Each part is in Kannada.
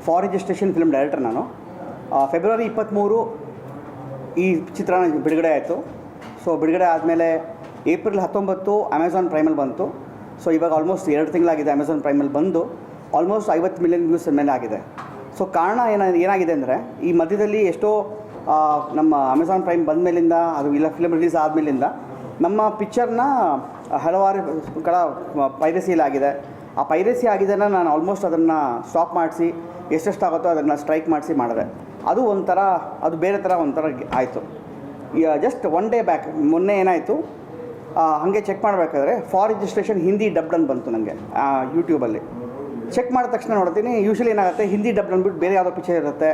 ಫಾರ್ ರಿಜಿಸ್ಟ್ರೇಷನ್ ಫಿಲ್ಮ್ ಡೈರೆಕ್ಟರ್ ನಾನು. ಫೆಬ್ರವರಿ 23 ಈ ಚಿತ್ರ ಬಿಡುಗಡೆ ಆಯಿತು. ಸೊ ಬಿಡುಗಡೆ ಆದಮೇಲೆ ಏಪ್ರಿಲ್ 19 ಅಮೆಝಾನ್ ಪ್ರೈಮಲ್ಲಿ ಬಂತು. ಸೊ ಇವಾಗ ಆಲ್ಮೋಸ್ಟ್ 2 ತಿಂಗಳಾಗಿದೆ ಅಮೆಝಾನ್ ಪ್ರೈಮಲ್ಲಿ ಬಂದು. ಆಲ್ಮೋಸ್ಟ್ 50 ಮಿಲಿಯನ್ ವ್ಯೂಸ್ ಮೇಲೆ ಆಗಿದೆ. ಸೊ ಕಾರಣ ಏನಾಗಿದೆ ಅಂದರೆ ಈ ಮಧ್ಯದಲ್ಲಿ ಎಷ್ಟೋ ನಮ್ಮ ಅಮೆಝಾನ್ ಪ್ರೈಮ್ ಬಂದ ಮೇಲಿಂದ ಅದು ಇಲ್ಲ ಫಿಲ್ಮ್ ರಿಲೀಸ್ ಆದಮೇಲಿಂದ ನಮ್ಮ ಪಿಕ್ಚರ್ನ ಹಲವಾರು ಕಡೆ ಪೈರಸಿಯಲ್ಲಾಗಿದೆ. ಆ ಪೈರಸಿ ಆಗಿದ್ದನ್ನು ನಾನು ಆಲ್ಮೋಸ್ಟ್ ಅದನ್ನು ಸ್ಟಾಪ್ ಮಾಡಿಸಿ ಎಷ್ಟೆಷ್ಟಾಗುತ್ತೋ ಅದನ್ನು ಸ್ಟ್ರೈಕ್ ಮಾಡಿದೆ. ಅದು ಒಂಥರ ಅದು ಬೇರೆ ಥರ ಒಂಥರ ಆಯಿತು. ಜಸ್ಟ್ 1 ಡೇ ಬ್ಯಾಕ್ ಮೊನ್ನೆ ಏನಾಯಿತು, ಹಾಗೆ ಚೆಕ್ ಮಾಡಬೇಕಾದ್ರೆ ಫಾರ್ ರಿಜಿಸ್ಟ್ರೇಷನ್ ಹಿಂದಿ ಡಬ್ಡ್ ಅಂತ ಬಂತು ನನಗೆ ಯೂಟ್ಯೂಬಲ್ಲಿ. ಚೆಕ್ ಮಾಡಿದ ತಕ್ಷಣ ನೋಡ್ತೀನಿ, ಯೂಶ್ವಲಿ ಏನಾಗುತ್ತೆ ಹಿಂದಿ ಡಬ್ಡ್ ಅಂದ್ಬಿಟ್ಟು ಬೇರೆ ಯಾವುದೋ ಪಿಕ್ಚರ್ ಇರುತ್ತೆ,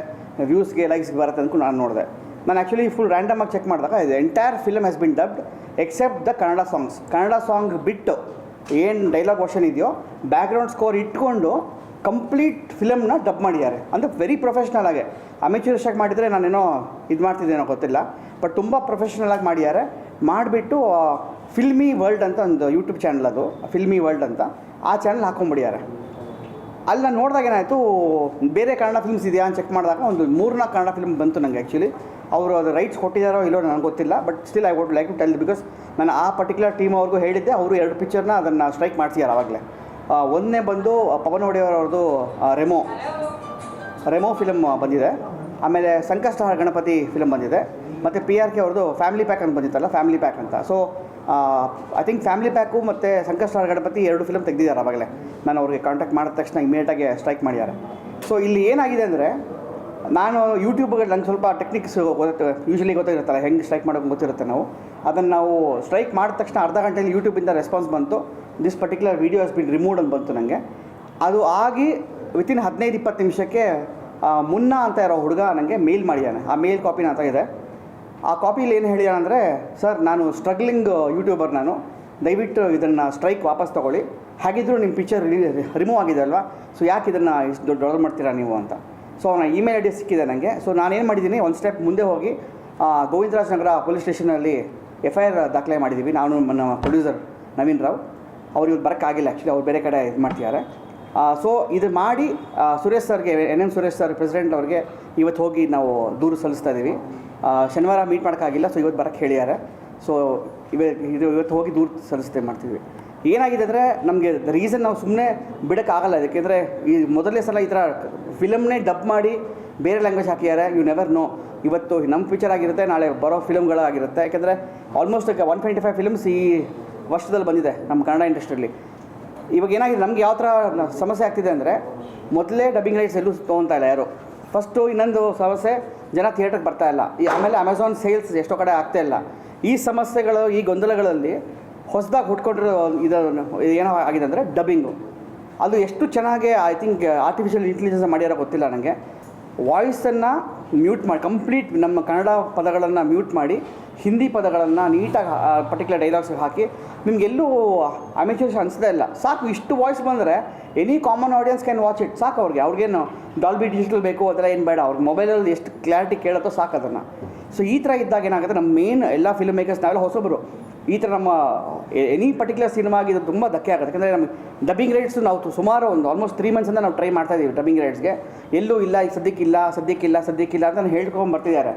ವ್ಯೂಸ್ಗೆ ಲೈಕ್ಸ್ಗೆ ಬರುತ್ತೆ ಅಂದ್ಕೊಂಡು ನಾನು ನೋಡಿದೆ. ನಾನು ಆ್ಯಕ್ಚುಲಿ ಫುಲ್ ರ್ಯಾಂಡಮಾಗಿ ಚೆಕ್ ಮಾಡಿದಾಗ ಇದು entire film has been dubbed except the Kannada songs. Kannada song ಬಿಟ್ಟು ಏನು ಡೈಲಾಗ್ ವರ್ಷನ್ ಇದೆಯೋ ಬ್ಯಾಕ್ಗ್ರೌಂಡ್ ಸ್ಕೋರ್ ಇಟ್ಕೊಂಡು ಕಂಪ್ಲೀಟ್ ಫಿಲಮ್ನ ಡಬ್ ಮಾಡಿದ್ದಾರೆ. ಅಂದರೆ ವೆರಿ ಪ್ರೊಫೆಷ್ನಲ್ ಆಗಿ. ಅಮೆಚೂರಿಶ್ ಆಗಿ ಮಾಡಿದರೆ ನಾನೇನೋ ಇದು ಮಾಡ್ತಿದ್ದೇನೋ ಗೊತ್ತಿಲ್ಲ, ಬಟ್ ತುಂಬ ಪ್ರೊಫೆಷ್ನಲ್ ಆಗಿ ಮಾಡಿದ್ದಾರೆ. ಮಾಡಿಬಿಟ್ಟು ಫಿಲ್ಮಿ ವರ್ಲ್ಡ್ ಅಂತ ಒಂದು ಯೂಟ್ಯೂಬ್ ಚಾನಲ್, ಅದು ಫಿಲ್ಮಿ ವರ್ಲ್ಡ್ ಅಂತ, ಆ ಚಾನಲ್ ಹಾಕೊಂಡ್ಬಿಡಿದ್ದಾರೆ. ಅಲ್ಲಿ ನಾನು ನೋಡಿದಾಗ ಏನಾಯಿತು, ಬೇರೆ ಕನ್ನಡ ಫಿಲ್ಮ್ಸ್ ಇದೆಯಾ ಅಂತ ಚೆಕ್ ಮಾಡಿದಾಗ ಒಂದು 3-4 ಕನ್ನಡ ಫಿಲ್ಮ್ ಬಂತು ನನಗೆ. ಆ್ಯಕ್ಚುಲಿ ಅವರು ಅದು ರೈಟ್ಸ್ ಕೊಟ್ಟಿದ್ದಾರೋ ಇಲ್ಲೋ ನನಗೆ ಗೊತ್ತಿಲ್ಲ, but still I would like to tell because ನಾನು ಆ ಪರ್ಟಿಕ್ಯುಲರ್ ಟೀಮ್ ಅವ್ರಿಗೂ ಹೇಳಿದ್ದೆ. ಅವರು 2 ಪಿಕ್ಚರ್ನ ಅದನ್ನು ಸ್ಟ್ರೈಕ್ ಮಾಡಿಸಿದ್ದಾರೆ ಆವಾಗಲೇ. ಒಂದನೇ ಬಂದು ಪವನ್ ಒಡೆಯರ್ ಅವ್ರದ್ದು ರೆಮೋ ಫಿಲಮ್ ಬಂದಿದೆ. ಆಮೇಲೆ ಸಂಕಷ್ಟಹಾರ ಗಣಪತಿ ಫಿಲಮ್ ಬಂದಿದೆ. ಮತ್ತು PRK ಅವ್ರದ್ದು ಫ್ಯಾಮಿಲಿ ಪ್ಯಾಕ್ ಅಂತ ಬಂದಿತ್ತಲ್ಲ, ಫ್ಯಾಮಿಲಿ ಪ್ಯಾಕ್ ಅಂತ. So I think family pack ಮತ್ತು ಸಂಕಷ್ಟಹಾರ ಗಣಪತಿ 2 ಫಿಲಮ್ ತೆಗೆದಿದ್ದಾರೆ ಆವಾಗಲೇ. ನಾನು ಅವ್ರಿಗೆ ಕಾಂಟ್ಯಾಕ್ಟ್ ಮಾಡಿದ ತಕ್ಷಣ ಇಮಿಡಿಯೇಟಾಗಿ ಸ್ಟ್ರೈಕ್ ಮಾಡಿದ್ದಾರೆ. ಸೊ ಇಲ್ಲಿ ಏನಾಗಿದೆ ಅಂದರೆ, ನಾನು ಯೂಟ್ಯೂಬ್ಗೆ ನಂಗೆ ಸ್ವಲ್ಪ ಟೆಕ್ನಿಕ್ಸ್ ಗೊತ್ತೆ, ಯೂಶ್ವಲಿ ಗೊತ್ತಿರುತ್ತಲ್ಲ ಹೆಂಗೆ ಸ್ಟ್ರೈಕ್ ಮಾಡೋಕೆ ಗೊತ್ತಿರುತ್ತೆ ನಾವು. ಅದನ್ನು ನಾವು ಸ್ಟ್ರೈಕ್ ಮಾಡಿದ ತಕ್ಷಣ ಅರ್ಧ ಗಂಟೆಯಲ್ಲಿ ಯೂಟ್ಯೂಬಿಂದ ರೆಸ್ಪಾನ್ಸ್ ಬಂತು, this particular video has been removed ಅಂತ ಬಂತು ನನಗೆ. ಅದು ಆಗಿ ವಿತಿನ್ 15-20 ನಿಮಿಷಕ್ಕೆ ಮುನ್ನಾ ಅಂತ ಇರೋ ಹುಡುಗ ನನಗೆ ಮೇಲ್ ಮಾಡಿದ್ದಾನೆ. ಆ ಮೇಲ್ ಕಾಪಿ ನನ್ನ ಹತ್ರ ಇದೆ. ಆ ಕಾಪಿಲಿ ಏನು ಹೇಳಿದಾನೆ ಅಂದರೆ, ಸರ್ ನಾನು ಸ್ಟ್ರಗ್ಲಿಂಗ್ ಯೂಟ್ಯೂಬರ್, ನಾನು ದಯವಿಟ್ಟು ಇದನ್ನು ಸ್ಟ್ರೈಕ್ ವಾಪಸ್ ತೊಗೊಳ್ಳಿ, ಹಾಗಿದ್ದರೂ ನಿಮ್ಮ ಪಿಕ್ಚರ್ ರಿಮೂವ್ ಆಗಿದೆ ಅಲ್ವಾ, ಸೊ ಯಾಕೆ ಇದನ್ನು ಇಷ್ಟು ಡಾಲರ್ ಮಾಡ್ತೀರಾ ನೀವು ಅಂತ. ಸೊ ಅವನ ಇಮೇಲ್ ಐ ಡಿ ಸಿಕ್ಕಿದೆ ನನಗೆ. ಸೊ ನಾನೇನು ಮಾಡಿದ್ದೀನಿ, ಒಂದು ಸ್ಟೆಪ್ ಮುಂದೆ ಹೋಗಿ ಗೋವಿಂದರಾಜನಗರ ಪೊಲೀಸ್ ಸ್ಟೇಷನಲ್ಲಿ FIR ದಾಖಲೆ ಮಾಡಿದ್ದೀವಿ. ನಾನು ನಮ್ಮ ಪ್ರೊಡ್ಯೂಸರ್ ನವೀನ್ ರಾವ್ ಅವ್ರು ಇವತ್ತು ಬರೋಕ್ಕಾಗಿಲ್ಲ, ಆ್ಯಕ್ಚುಲಿ ಅವ್ರು ಬೇರೆ ಕಡೆ ಇದು ಮಾಡ್ತಿದ್ದಾರೆ. ಸೊ ಇದು ಮಾಡಿ ಸುರೇಶ್ ಸರ್ಗೆ, NM ಸುರೇಶ್ ಸರ್ ಪ್ರೆಸಿಡೆಂಟ್ ಅವ್ರಿಗೆ ಇವತ್ತು ಹೋಗಿ ನಾವು ದೂರು ಸಲ್ಲಿಸ್ತಾ ಇದ್ದೀವಿ. ಶನಿವಾರ ಮೀಟ್ ಮಾಡೋಕ್ಕಾಗಿಲ್ಲ, ಸೊ ಇವತ್ತು ಬರೋಕ್ಕೆ ಹೇಳಿದ್ದಾರೆ. ಸೊ ಇವತ್ತು ಹೋಗಿ ದೂರು ಸಲ್ಲಿಸ್ತೇವೆ ಮಾಡ್ತೀವಿ. ಏನಾಗಿದೆ ಅಂದರೆ, ನಮಗೆ ರೀಸನ್ ನಾವು ಸುಮ್ಮನೆ ಬಿಡೋಕ್ಕಾಗಲ್ಲ. ಯಾಕೆಂದರೆ ಈ ಮೊದಲನೇ ಸಲ ಈ ಥರ ಫಿಲಮ್ನೇ ಡಬ್ ಮಾಡಿ ಬೇರೆ ಲ್ಯಾಂಗ್ವೇಜ್ ಹಾಕಿದ್ದಾರೆ. ಯು ನೆವರ್ ನೋ, ಇವತ್ತು ನಮ್ಮ ಪಿಕ್ಚರ್ ಆಗಿರುತ್ತೆ, ನಾಳೆ ಬರೋ ಫಿಲಮ್ಗಳಾಗಿರುತ್ತೆ. ಯಾಕೆಂದರೆ ಆಲ್ಮೋಸ್ಟ್ 125 ಫಿಲ್ಮ್ಸ್ ಈ ವರ್ಷದಲ್ಲಿ ಬಂದಿದೆ ನಮ್ಮ ಕನ್ನಡ ಇಂಡಸ್ಟ್ರಿಯಲ್ಲಿ. ಇವಾಗ ಏನಾಗಿದೆ, ನಮ್ಗೆ ಯಾವ ಥರ ಸಮಸ್ಯೆ ಆಗ್ತಿದೆ ಅಂದರೆ, ಮೊದಲೇ ಡಬ್ಬಿಂಗ್ ರೈಟ್ಸ್ ಎಲ್ಲೂ ತೊಗೊತಾ ಇಲ್ಲ ಯಾರು. ಫಸ್ಟು ಇನ್ನೊಂದು ಸಮಸ್ಯೆ, ಜನ ಥಿಯೇಟ್ರಿಗೆ ಬರ್ತಾಯಿಲ್ಲ. ಆಮೇಲೆ ಅಮೆಝಾನ್ ಸೇಲ್ಸ್ ಎಷ್ಟೋ ಕಡೆ ಆಗ್ತಾಯಿಲ್ಲ. ಈ ಸಮಸ್ಯೆಗಳು, ಈ ಗೊಂದಲಗಳಲ್ಲಿ ಹೊಸದಾಗಿ ಹುಟ್ಕೊಂಡಿರೋ ಇದು ಏನೋ ಆಗಿದೆ ಅಂದರೆ ಡಬ್ಬಿಂಗು. ಅದು ಎಷ್ಟು ಚೆನ್ನಾಗಿ ಐ ಥಿಂಕ್ ಆರ್ಟಿಫಿಷಿಯಲ್ ಇಂಟೆಲಿಜೆನ್ಸ್ ಮಾಡ್ಯಾರೋ ಗೊತ್ತಿಲ್ಲ ನನಗೆ. ವಾಯ್ಸನ್ನು ಮ್ಯೂಟ್ ಮಾಡಿ, ಕಂಪ್ಲೀಟ್ ನಮ್ಮ ಕನ್ನಡ ಪದಗಳನ್ನು ಮ್ಯೂಟ್ ಮಾಡಿ ಹಿಂದಿ ಪದಗಳನ್ನು ನೀಟಾಗಿ ಪರ್ಟಿಕ್ಯುಲರ್ ಡೈಲಾಗ್ಸ್ಗೆ ಹಾಕಿ, ನಿಮಗೆಲ್ಲೂ ಅಮೆಚೂರ್ಸ್ ಅನಿಸ್ತಾ ಇಲ್ಲ. ಸಾಕು, ಇಷ್ಟು ವಾಯ್ಸ್ ಬಂದರೆ any common audience can watch it. ಸಾಕು ಅವ್ರಿಗೇನು ಡಾಲ್ಬಿ ಡಿಜಿಟಲ್ ಬೇಕು ಅದೆಲ್ಲ ಏನು ಬೇಡ. ಅವ್ರಿಗೆ ಮೊಬೈಲಲ್ಲಿ ಎಷ್ಟು ಕ್ಲಾರಿಟಿ ಕೇಳುತ್ತೋ ಸಾಕು ಅದನ್ನು. ಸೊ ಈ ಥರ ಇದ್ದಾಗ ಏನಾಗುತ್ತೆ, ನಮ್ಮ ಮೇನ್ ಎಲ್ಲ ಫಿಲ್ಮ್ ಮೇಕರ್ಸ್ ನಾವೆಲ್ಲ ಹೊಸಬರು, ಈ ಥರ ನಮ್ಮ ಎನಿ ಪರ್ಟಿಕ್ಯುಲರ್ ಸಿನಿಮಾಗೆ ಇದು ತುಂಬ ಧಕ್ಕೆ ಆಗುತ್ತೆ. ಯಾಕಂದರೆ ನಮಗೆ ಡಬ್ಬಿಂಗ್ ರೈಟ್ಸು ನಾವು ಸುಮಾರು ಒಂದು ಆಲ್ಮೋಸ್ಟ್ 3 ಮಂತ್ಸಿಂದ ನಾವು ಟ್ರೈ ಮಾಡ್ತಾಯಿದ್ದೀವಿ ಡಬ್ಬಿಂಗ್ ರೈಟ್ಸ್ಗೆ. ಎಲ್ಲೂ ಇಲ್ಲ, ಈಗ ಸದ್ಯಕ್ಕಿಲ್ಲ ಅಂತ ನಾನು ಹೇಳ್ಕೊಂಡು ಬರ್ತಿದ್ದಾರೆ.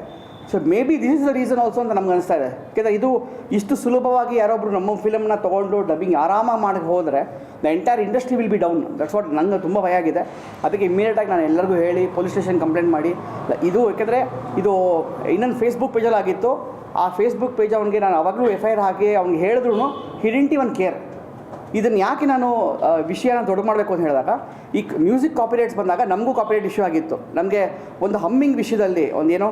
So may be this is the reason also ಅಂತ ನಮ್ಗೆ ಅನಿಸ್ತಾ ಇದೆ. ಯಾಕೆಂದರೆ ಇದು ಇಷ್ಟು ಸುಲಭವಾಗಿ ಯಾರೊಬ್ಬರು ನಮ್ಮ ಫಿಲಮ್ನ ತೊಗೊಂಡು ಡಬ್ಬಿಂಗ್ ಆರಾಮಾಗಿ ಮಾಡೋಕ್ಕೆ ಹೋದರೆ the entire industry will be down. That's what ನಂಗೆ ತುಂಬ ಭಯ ಆಗಿದೆ. ಅದಕ್ಕೆ ಇಮ್ಮಿಡಿಯೇಟಾಗಿ ನಾನು ಎಲ್ಲರಿಗೂ ಹೇಳಿ ಪೊಲೀಸ್ ಸ್ಟೇಷನ್ ಕಂಪ್ಲೇಂಟ್ ಮಾಡಿ ಇದು, ಯಾಕೆಂದರೆ ಇದು ಇನ್ನೊಂದು ಫೇಸ್ಬುಕ್ ಪೇಜಲ್ಲಿ ಆಗಿತ್ತು. ಆ ಫೇಸ್ಬುಕ್ ಪೇಜ್ ಅವನಿಗೆ ನಾನು ಅವಾಗಲೂ FIR ಹಾಕಿ ಅವ್ನಿಗೆ ಹೇಳಿದ್ರು ಹಿ ಡಿಡ್ಂಟ್ ಇವನ್ ಕೇರ್. ಇದನ್ನು ಯಾಕೆ ನಾನು ವಿಷಯನ ದೊಡ್ಡ ಮಾಡಬೇಕು ಅಂತ ಹೇಳಿದಾಗ, ಈ ಮ್ಯೂಸಿಕ್ ಕಾಪಿರೈಟ್ಸ್ ಬಂದಾಗ ನಮಗೂ ಕಾಪಿರೈಟ್ ಇಶ್ಯೂ ಆಗಿತ್ತು. ನಮಗೆ ಒಂದು ಹಮ್ಮಿಂಗ್ ವಿಷಯದಲ್ಲಿ ಒಂದೇನೋ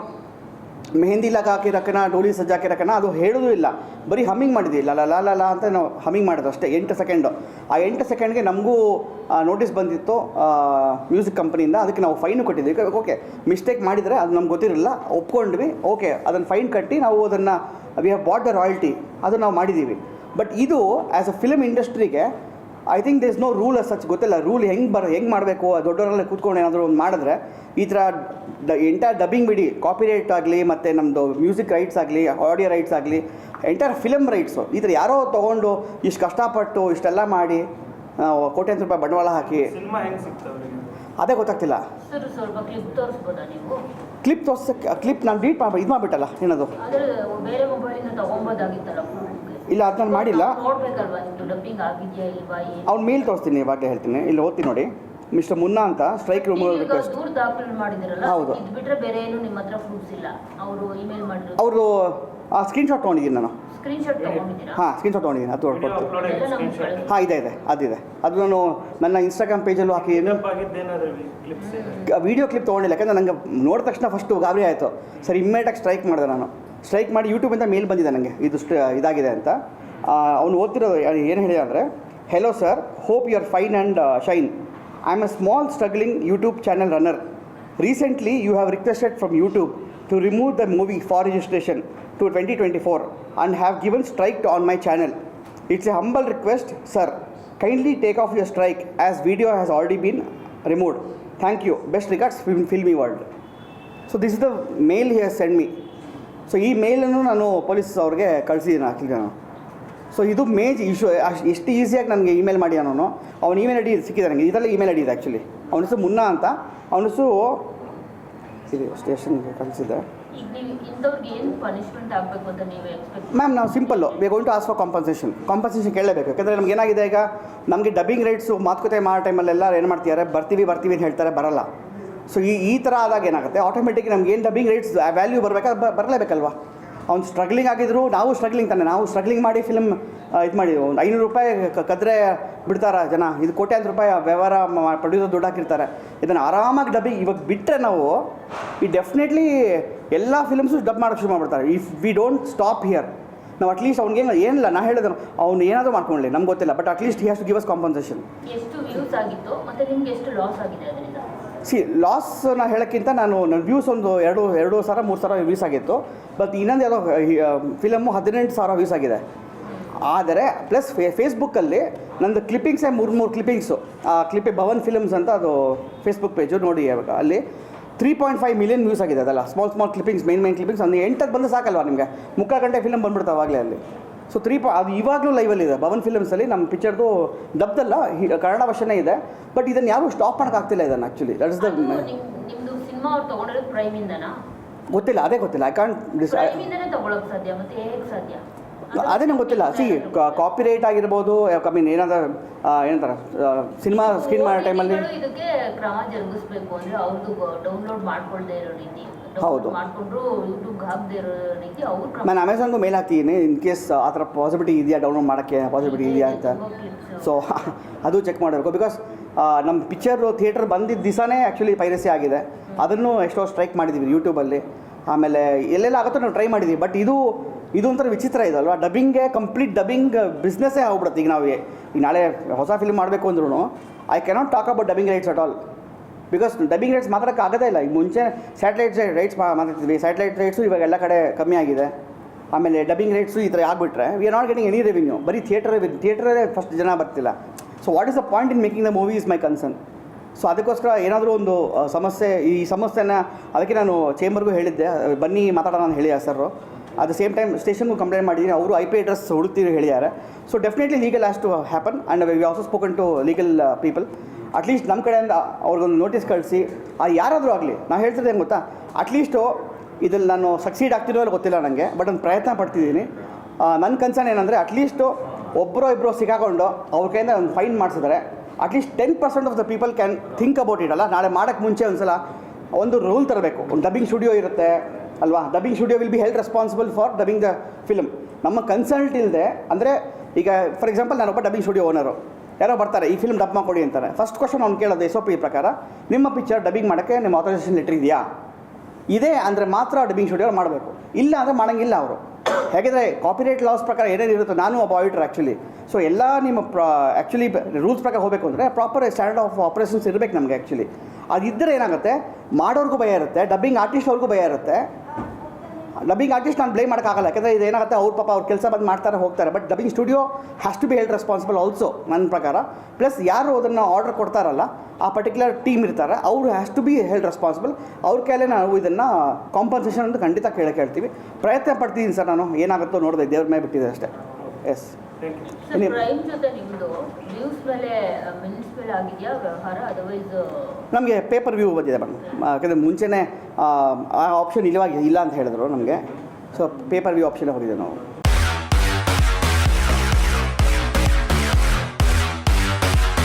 ಮೆಹಂದಿ ಲಗಾಕಿ ರಕನ, ಡೋಲಿ ಸಜ್ಜಾಕಿ ರಕನ, ಅದು ಹೇಳೋದು ಇಲ್ಲ, ಬರೀ ಹಮ್ಮಿಂಗ್ ಮಾಡಿದ್ವಿ. ಲ ಅಂತ ನಾವು ಹಮ್ಮಿಂಗ್ ಮಾಡೋದು ಅಷ್ಟೇ 8 ಸೆಕೆಂಡು. ಆ 8 ಸೆಕೆಂಡ್ಗೆ ನಮಗೂ ನೋಟಿಸ್ ಬಂದಿತ್ತು ಮ್ಯೂಸಿಕ್ ಕಂಪ್ನಿಯಿಂದ. ಅದಕ್ಕೆ ನಾವು ಫೈನು ಕೊಟ್ಟಿದ್ವಿ. ಓಕೆ, ಮಿಸ್ಟೇಕ್ ಮಾಡಿದರೆ ಅದು ನಮ್ಗೆ ಗೊತ್ತಿರಲಿಲ್ಲ, ಒಪ್ಕೊಂಡ್ವಿ. ಓಕೆ, ಅದನ್ನು ಫೈನ್ ಕಟ್ಟಿ ನಾವು ಅದನ್ನು we have bought the royalty, ಅದು ನಾವು ಮಾಡಿದ್ದೀವಿ. ಬಟ್ ಇದು ಆ್ಯಸ್ ಅ ಫಿಲ್ಮ್ ಇಂಡಸ್ಟ್ರಿಗೆ I think there is no rule as such. ಗೊತ್ತಿಲ್ಲ ರೂಲ್ ಹೆಂಗೆ ಮಾಡಬೇಕು. ದೊಡ್ಡವರೆಲ್ಲ ಕೂತ್ಕೊಂಡು ಏನಾದರೂ ಒಂದು ಮಾಡಿದ್ರೆ ಈ ಥರ ಎಂಟೈರ್ ಡಬ್ಬಿಂಗ್ ಬಿಡಿ, ಕಾಪಿರೈಟ್ ಆಗಲಿ ಮತ್ತು ನಮ್ಮದು ಮ್ಯೂಸಿಕ್ ರೈಟ್ಸ್ ಆಗಲಿ, ಆಡಿಯೋ ರೈಟ್ಸ್ ಆಗಲಿ, ಎಂಟೈರ್ ಫಿಲಮ್ ರೈಟ್ಸು ಈ ಥರ ಯಾರೋ ತೊಗೊಂಡು ಇಷ್ಟು ಕಷ್ಟಪಟ್ಟು ಇಷ್ಟೆಲ್ಲ ಮಾಡಿ ಕೋಟ್ಯಾಂತರ ರೂಪಾಯಿ ಬಂಡವಾಳ ಹಾಕಿ ಅದೇ ಗೊತ್ತಾಗ್ತಿಲ್ಲ. ಸರ್ ಸ್ವಲ್ಪ ಕ್ಲಿಪ್ ತೋರಿಸ್ಬೋದಾ ನೀವು? ಕ್ಲಿಪ್ ನಾನು ಡಿಲೀಟ್ ಮಾಡಿ ಇದು ಮಾಡಿಬಿಟ್ಟಲ್ಲ ಏನದು, ಆದರೆ ಬೇರೆ ಮೊಬೈಲಿಂದ ತೊಗೊಬೋದಾಗಿತ್ತಲ್ಲ. ಇಲ್ಲ ಅದು ನಾನು ಮಾಡಿಲ್ಲ. ನೋಡ್ಬೇಕಲ್ವಾ ನಿಮ್ಮದು ಡಬ್ಬಿಂಗ್ ಆಗಿದೆಯಾ ಇಲ್ವಾ? ಅವ್ನ ಮೇಲ್ ತೋರಿಸ್ತೀನಿ, ಇವಾಗಲೇ ಹೇಳ್ತೀನಿ. ಇಲ್ಲಿ ಓದ್ತೀನಿ ನೋಡಿ, ಮಿಸ್ಟರ್ ಮುನ್ನಾ ಅಂತ ಸ್ಟ್ರೈಕ್ ರಿಮೂವಲ್ ರಿಕ್ವೆಸ್ಟ್. ದೂರ ದಾಖಲು ಮಾಡಿದಿರಲ್ಲ, ಹೌದು. ಇದು ಬಿಟ್ಟರೆ ಬೇರೆ ಏನು ನಿಮ್ಮ ಹತ್ರ ಪ್ರೂಫ್ಸ್ ಇಲ್ಲ? ಅವರು ಇಮೇಲ್ ಮಾಡಿದ್ರು, ಅವರು ಆ ಸ್ಕ್ರೀನ್ಶಾಟ್ ತೊಗೊಂಡಿದ್ದೀನಿ ನಾನು. ಸ್ಕ್ರೀನ್ಶಾಟ್ ತೊಗೊಂಡಿದ್ದೀರಾ? ಹಾಂ, ಸ್ಕ್ರೀನ್ಶಾಟ್ ತೊಗೊಂಡಿದ್ದೀನಿ, ಅದು ಕೊಡ್ತೀನಿ. ಹಾಂ, ಇದೆ ಅದಿದೆ, ಅದು ನಾನು ನನ್ನ ಇನ್ಸ್ಟಾಗ್ರಾಮ್ ಪೇಜಲ್ಲೂ ಹಾಕಿ ವೀಡಿಯೋ ಕ್ಲಿಪ್ ತೊಗೊಂಡಿಲ್ಲ. ಯಾಕಂದರೆ ನನಗೆ ನೋಡಿದ ತಕ್ಷಣ ಫಸ್ಟು ಗಾಬರಿ ಆಯಿತು. ಸರಿ, ಇಮ್ಮಿಡಿಯೇಟಾಗಿ ಸ್ಟ್ರೈಕ್ ಮಾಡಿದೆ ನಾನು. ಸ್ಟ್ರೈಕ್ ಮಾಡಿ ಯೂಟ್ಯೂಬಿಂದ ಮೇಲ್ ಬಂದಿದೆ ನನಗೆ, ಇದು ಇದಾಗಿದೆ ಅಂತ. ಅವನು ಓದ್ತಿರೋದು ಏನು ಹೇಳಿದೆ ಅಂದರೆ, hello sir, hope you are fine and shine. I am a small struggling YouTube channel runner. Recently you have requested from YouTube to remove the movie for registration to 2024 and have given strike on my channel. It's a humble request, sir. Kindly take off your strike as video has already been removed. Thank you. Best regards, Filmy World. So this is the mail he has sent me. So ಈ ಮೇಲನ್ನು ನಾನು ಪೊಲೀಸ್ ಅವ್ರಿಗೆ ಕಳಿಸಿದ್ದೀನಿ ಆ್ಯಕ್ಚುಲಿ ನಾನು. ಸೊ ಇದು ಮೇಜ್ ಇಶ್ಯೂ. ಎಷ್ಟು ಈಸಿಯಾಗಿ ನನಗೆ ಇಮೇಲ್ ಮಾಡಿ ನಾನು ಅವ್ನ ಇಮೇಲ್ ಐ ಡಿ ಸಿಕ್ಕಿದೆ ನನಗೆ. ಇದೆಲ್ಲ ಇಮೇಲ್ ಐ ಡಿ ಇದೆ ಆ್ಯಕ್ಚುಲಿ. ಅವನ ಹೆಸರು ಮುನ್ನಾ ಅಂತ. ಅವನ ಹೆಸರು ಇದು ಸ್ಟೇಷನ್ಗೆ ಕಳಿಸಿದ್ದೆ. ಮ್ಯಾಮ್, ನಾವು simple we going to ask for compensation ಕೇಳಲೇಬೇಕು. ಯಾಕಂದರೆ ನಮ್ಗೆ ಏನಾಗಿದೆ, ಈಗ ನಮಗೆ ಡಬ್ಬಿಂಗ್ ರೈಟ್ಸು ಮಾತುಕತೆ ಮಾಡೋ ಟೈಮಲ್ಲೆಲ್ಲ ಏನು ಮಾಡ್ತಿದ್ದಾರೆ, ಬರ್ತೀವಿ ಅಂತ ಹೇಳ್ತಾರೆ, ಬರಲ್ಲ. ಸೊ ಈ ಥರ ಆದಾಗ ಏನಾಗುತ್ತೆ, ಆಟೋಮೆಟಿಕ್ ನಮ್ಗೆ ಏನು ಡಬ್ಬಿಂಗ್ ರೈಟ್ಸ್ ವ್ಯಾಲ್ಯೂ ಬರಬೇಕಾದ್ರೆ ಬರಲೇಬೇಕಲ್ವ. ಅವ್ನು ಸ್ಟ್ರಗ್ಲಿಂಗ್ ಆಗಿದ್ರು, ನಾವು ಸ್ಟ್ರಗ್ಲಿಂಗ್ ತಾನೆ. ನಾವು ಸ್ಟ್ರಗ್ಲಿಂಗ್ ಮಾಡಿ ಫಿಲ್ಮ್ ಇದು ಮಾಡಿ ಒಂದು 500 ರೂಪಾಯಿ ಕದ್ರೆ ಬಿಡ್ತಾರೆ ಜನ. ಇದು ಕೋಟ್ಯಾಂತರ ರೂಪಾಯಿ ವ್ಯವಹಾರ ಪ್ರೊಡ್ಯೂಸರ್ ದುಡ್ಡು ಹಾಕಿರ್ತಾರೆ. ಇದನ್ನು ಆರಾಮಾಗಿ ಡಬ್ಬಿಂಗ್ ಇವಾಗ ಬಿಟ್ಟರೆ ನಾವು ಈ ಡೆಫಿನೆಟ್ಲಿ ಎಲ್ಲ ಫಿಲ್ಮ್ಸು ಡಬ್ ಮಾಡೋಕ್ಕೆ ಶುರು ಮಾಡಿಬಿಡ್ತಾರೆ. If we don't stop here, ನಾವು ಅಟ್ಲೀಸ್ಟ್ ಅವ್ನಿಗೆ ಏನಿಲ್ಲ, ನಾ ಹೇಳಿದ್ರು ಅವ್ನು ಏನಾದರೂ ಮಾಡ್ಕೊಳ್ಳಿ, ನಮ್ಗೆ ಗೊತ್ತಿಲ್ಲ, but at least he has to give us compensation. ಎಷ್ಟು ವ್ಯೂಸ್ ಆಗಿತ್ತು ಮತ್ತು ನಿಮ್ಗೆ ಎಷ್ಟು ಲಾಸ್ ಆಗಿದೆ ಅದರಿಂದ? ಲಾಸ್ ನಾನು ಹೇಳೋಕ್ಕಿಂತ ನನ್ನ ವ್ಯೂಸ್ ಒಂದು 2,000-3,000 ವ್ಯೂಸ್ ಆಗಿತ್ತು. ಬಟ್ ಇನ್ನೊಂದು ಯಾವುದೋ ಫಿಲಮ್ಮು 18,000 ವ್ಯೂಸ್ ಆಗಿದೆ. ಆದರೆ ಪ್ಲಸ್ ಫೇಸ್ಬುಕ್ಕಲ್ಲಿ ನಂದು ಕ್ಲಿಪ್ಪಿಂಗ್ಸೇ 3 ಕ್ಲಿಪ್ಪಿಂಗ್ಸು. ಆ ಭವನ್ ಫಿಲಮ್ಸ್ ಅಂತ ಅದು ಫೇಸ್ಬುಕ್ ಪೇಜು ನೋಡಿ, ಅಲ್ಲಿ 3.5 ಮಿಲಿಯನ್ ವ್ಯೂಸ್ ಆಗಿದೆ. ಅದಲ್ಲ ಸ್ಮಾಲ್ ಕ್ಲಿಪ್ಪಿಂಗ್ಸ್, ಮೇನ್ ಕ್ಲಿಪ್ಪಿಂಗ್ಸ್. ಒಂದು 8 ಬಂದು ಸಾಕಲ್ವಾ ನಿಮಗೆ? 3/4 ಗಂಟೆ ಫಿಲಮ್ ಬಂದ್ಬಿಡ್ತಾವೆ ಆವಾಗಲೇ ಅಲ್ಲಿ. ಸೊ ಅದು ಇವಾಗಲೂ ಲೈವಲ್ಲಿದೆ ಭವನ್ ಫಿಲಮ್ಸಲ್ಲಿ. ನಮ್ಮ ಪಿಕ್ಚರ್ದು ಡಬ್ದಲ್ಲ, ಕನ್ನಡ ವರ್ಷನೇ ಇದೆ. ಬಟ್ ಇದನ್ನು ಯಾರೂ ಸ್ಟಾಪ್ ಮಾಡೋಕ್ಕಾಗ್ತಿಲ್ಲ ಇದನ್ನು ಆ್ಯಕ್ಚುಲಿ. ದಟ್ ಇಸ್ ದ ನಿಮ್ಮದು ಸಿನಿಮಾ ಅವ್ರು ತೊಗೊಂಡಿರೋದು ಪ್ರೈಮಿಂದನಾ? ಗೊತ್ತಿಲ್ಲ, ಅದೇ ಗೊತ್ತಿಲ್ಲ. ಐ ಕಾಂಟ್ ಪ್ರೈಮಿಂದನೇ ತೊಗೊಳಕ್ಕೆ ಸಾಧ್ಯ, ಮತ್ತು ಹೇಗೆ ಸಾಧ್ಯ ಅದೇ ನಂಗೆ ಗೊತ್ತಿಲ್ಲ. ಕಾಪಿರೈಟ್ ಆಗಿರ್ಬೋದು, ಏನಾದರೂ ಏನಂತಾರೆ, ಸಿನಿಮಾ ಸ್ಕ್ರೀನ್ ಮಾಡೋ ಟೈಮಲ್ಲಿ ಇದಕ್ಕೆ ಕ್ರಮ ಜರುಗಿಸ್ಬೇಕು. ಅಂದರೆ ಅವ್ರದ್ದು ಡೌನ್ಲೋಡ್ ಮಾಡ್ಕೊಳ್ದೇ ಇರೋ ರೀತಿ, ಹೌದು, ಮಾಡಿಕೊಂಡ್ರು ಯೂಟ್ಯೂಬ್ಗೆ ಹಾಕದೇ ಇರೋ ರೀತಿ ಅವ್ರು. ನಾನು ಅಮೆಝಾನ್ಗೂ ಮೇಲ್ ಹಾಕ್ತೀನಿ, ಇನ್ ಕೇಸ್ ಆ ಥರ ಪಾಸಿಬಿಲಿಟಿ ಇದೆಯಾ, ಡೌನ್ಲೋಡ್ ಮಾಡೋಕ್ಕೆ ಪಾಸಿಬಿಲಿಟಿ ಇದೆಯಾ ಅಂತ. ಸೊ ಅದು ಚೆಕ್ ಮಾಡಬೇಕು. ಬಿಕಾಸ್ ನಮ್ಮ ಪಿಕ್ಚರು ಥಿಯೇಟರ್ ಬಂದಿದ್ದ ದಿವಸನೇ ಆ್ಯಕ್ಚುಲಿ ಪೈರಸಿ ಆಗಿದೆ. ಅದನ್ನು ಎಷ್ಟೋ ಸ್ಟ್ರೈಕ್ ಮಾಡಿದ್ದೀವಿ ಯೂಟ್ಯೂಬಲ್ಲಿ. ಆಮೇಲೆ ಎಲ್ಲೆಲ್ಲ ಆಗುತ್ತೋ ನಾವು ಟ್ರೈ ಮಾಡಿದ್ದೀವಿ. ಬಟ್ ಇದು ಒಂಥರ ವಿಚಿತ್ರ ಇದೆ ಅಲ್ವಾ. ಕಂಪ್ಲೀಟ್ ಡಬ್ಬಿಂಗ್ ಬಿಸ್ನೆಸ್ಸೇ ಆಗ್ಬಿಡುತ್ತೆ. ಈಗ ನಾವು ಈಗ ನಾಳೆ ಹೊಸ ಫಿಲ್ಮ್ ಮಾಡಬೇಕು ಅಂದ್ರೂ I cannot talk about dubbing rights at all. Because dubbing rights ಮಾತಾಡೋಕ್ಕೆ ಆಗೋದೇ ಇಲ್ಲ. ಈಗ ಮುಂಚೆ ಸ್ಯಾಟಲೈಟ್ ರೈಟ್ಸ್ ಮಾತಾಡ್ತಿದ್ವಿ. ಸ್ಯಾಟಲೈಟ್ ರೈಟ್ಸು ಇವಾಗ ಎಲ್ಲ ಕಡೆ ಕಮ್ಮಿ ಆಗಿದೆ. ಆಮೇಲೆ ಡಬ್ಬಿಂಗ್ ರೈಟ್ಸು ಈ ಥರ ಆಗಿಬಿಟ್ರೆ we are not getting any revenue. ಬರೀ ಥಿಯೇಟರೇ ಫಸ್ಟ್ ಜನ ಬರ್ತಿಲ್ಲ. So what is the point in making the movie is my concern. So ಅದಕ್ಕೋಸ್ಕರ ಏನಾದರೂ ಒಂದು ಈ ಸಮಸ್ಯೆನ ಅದಕ್ಕೆ ನಾನು ಚೇಂಬರ್ಗೂ ಹೇಳಿದ್ದೆ, ಬನ್ನಿ ಮಾತಾಡೋಣ ಅಂತ ಹೇಳಿ sir. At the same time ಸ್ಟೇಷನ್ಗೂ ಕಂಪ್ಲೇಂಟ್ ಮಾಡಿದ್ದೀನಿ. ಅವರು IP ಅಡ್ರೆಸ್ ಹುಡುಕ್ತೀವಿ ಹೇಳಿದ್ದಾರೆ. So definitely legal has to happen and we also spoken to legal people. At least ನಮ್ಮ ಕಡೆಯಿಂದ ಅವ್ರಿಗೊಂದು ನೋಟಿಸ್ ಕಳಿಸಿ, ಯಾರಾದರೂ ಆಗಲಿ. ನಾವು ಹೇಳ್ತಿದ್ದೆ ಏನು ಗೊತ್ತಾ, ಅಟ್ಲೀಸ್ಟು ಇದ್ರಲ್ಲಿ ನಾನು ಸಕ್ಸೀಡ್ ಆಗ್ತಿರೋ ಅಲ್ಲಿ ಗೊತ್ತಿಲ್ಲ ನನಗೆ, ಬಟ್ ಒಂದು ಪ್ರಯತ್ನ ಪಡ್ತಿದ್ದೀನಿ. ನನ್ನ ಕನ್ಸರ್ನ್ ಏನಂದರೆ, ಅಟ್ಲೀಸ್ಟು ಇಬ್ಬರು ಸಿಕ್ಕಾಕೊಂಡು ಅವ್ರ ಕೈಯಿಂದ ಒಂದು ಫೈನ್ ಮಾಡಿಸಿದ್ರೆ at least 10% of the people can think about it. ಅಲ್ಲ, ನಾಳೆ ಮಾಡೋಕ್ಕೆ ಮುಂಚೆ ಒಂದು ಸಲ ಒಂದು ರೂಲ್ ತರಬೇಕು. ಒಂದು ಡಬ್ಬಿಂಗ್ ಸ್ಟುಡಿಯೋ ಇರುತ್ತೆ ಅಲ್ವಾ, dubbing studio will be held responsible for dubbing the film. ನಮ್ಮ ಕನ್ಸಲ್ಟ್ ಇಲ್ಲದೆ, ಅಂದರೆ ಈಗ ಫಾರ್ ಎಕ್ಸಾಂಪಲ್ ನಾನೊಬ್ಬ ಡಬ್ಬಿಂಗ್ ಸ್ಟುಡಿಯೋ ಓನರು, ಯಾರೋ ಬರ್ತಾರೆ ಈ ಫಿಲ್ಮ್ ಡಬ್ ಮಾಡಿಕೊಡಿ ಅಂತಾರೆ. ಫಸ್ಟ್ ಕ್ವಶನ್ ಅವ್ನು ಕೇಳೋದು SOP ಪ್ರಕಾರ, ನಿಮ್ಮ ಪಿಕ್ಚರ್ ಡಬ್ಬಿಂಗ್ ಮಾಡೋಕ್ಕೆ ನಿಮ್ಮ ಆಥರೈಸೇಷನ್ ಲೆಟರ್ ಇದೆಯಾ? ಇದೆ ಅಂದರೆ ಮಾತ್ರ ಡಬ್ಬಿಂಗ್ ಸ್ಟುಡಿಯೋ ಮಾಡಬೇಕು, ಇಲ್ಲ ಅಂದರೆ ಮಾಡೋಂಗಿಲ್ಲ ಅವರು. ಹೇಗಿದ್ರೆ ಕಾಪಿರೈಟ್ ಲಾಸ್ ಪ್ರಕಾರ ಏನೇನಿರುತ್ತೋ, ನಾನು ಒಬ್ಬ ಆಡಿಟರ್ ಆ್ಯಕ್ಚುಲಿ. ಸೊ ಎಲ್ಲ ನಿಮ್ಮ ಆ್ಯಕ್ಚುಲಿ ರೂಲ್ಸ್ ಪ್ರಕಾರ ಹೋಗಬೇಕು ಅಂದರೆ ಪ್ರಾಪರ್ ಸ್ಟ್ಯಾಂಡರ್ಡ್ ಆಫ್ ಆಪರೇಷನ್ಸ್ ಇರಬೇಕು ನಮಗೆ ಆ್ಯಕ್ಚುಲಿ. ಅದಿದ್ದರೆ ಏನಾಗುತ್ತೆ, ಮಾಡೋರ್ಗೂ ಭಯ ಇರುತ್ತೆ, ಡಬ್ಬಿಂಗ್ ಆರ್ಟಿಸ್ಟ್ ಅವ್ರಿಗೂ ಭಯ ಇರುತ್ತೆ. ಡಬ್ಬಿಂಗ್ ಆರ್ಟಿಸ್ಟ್ ನಾನು ಬ್ಲೇಮ್ ಮಾಡೋಕ್ಕಾಗಲ್ಲ, ಯಾಕಂದರೆ ಇದೇನಾಗುತ್ತೆ, ಅವ್ರ ಕೆಲಸ ಬಂದು ಮಾಡ್ತಾರೆ ಹೋಗ್ತಾರೆ. But dubbing studio has to be held responsible also ನನ್ನ ಪ್ರಕಾರ. ಪ್ಲಸ್ ಯಾರು ಅದನ್ನು ಆರ್ಡರ್ ಕೊಡ್ತಾರಲ್ಲ, ಆ ಪರ್ಟಿಕ್ಯುಲರ್ ಟೀಮ್ ಇರ್ತಾರೆ, ಅವರು has to be held responsible. ಅವ್ರ ಕೈಲೇ ನಾವು ಇದನ್ನು ಕಾಂಪನ್ಸೇಷನ್ ಅಂತ ಖಂಡಿತ ಕೇಳ್ತೀವಿ. ಪ್ರಯತ್ನ ಪಡ್ತಿದ್ದೀನಿ ಸರ್. ನಾನು ಏನಾಗುತ್ತೋ ನೋಡಿದೆ, ದೇವ್ರ ಮೇಲೆ ಬಿಟ್ಟಿದೆ ಅಷ್ಟೇ. ಎಸ್. ನೀವು- ಪ್ರೈಮ್ ಜೊತೆ ನಿಮ್ಮದು ವ್ಯೂಸ್ ಮೇಲೆ ಮಿನಿಟ್ಸ್ ಮೇಲೆ ಆಗಿದೆಯಾ ವ್ಯವಹಾರ ಅದರ್ವೈಸ್ ನಮಗೆ ಪೇಪರ್ ವ್ಯೂ ಬಂದಿದೆ ಮೇಡಮ್. ಯಾಕಂದರೆ ಮುಂಚೆನೇ ಆ ಆಪ್ಷನ್ ಇಲ್ಲ ಅಂತ ಹೇಳಿದ್ರು ನಮಗೆ. ಸೊ ಪೇಪರ್ ವ್ಯೂ ಆಪ್ಷನ್ ಹೋಗಿದೆ ನಾವು.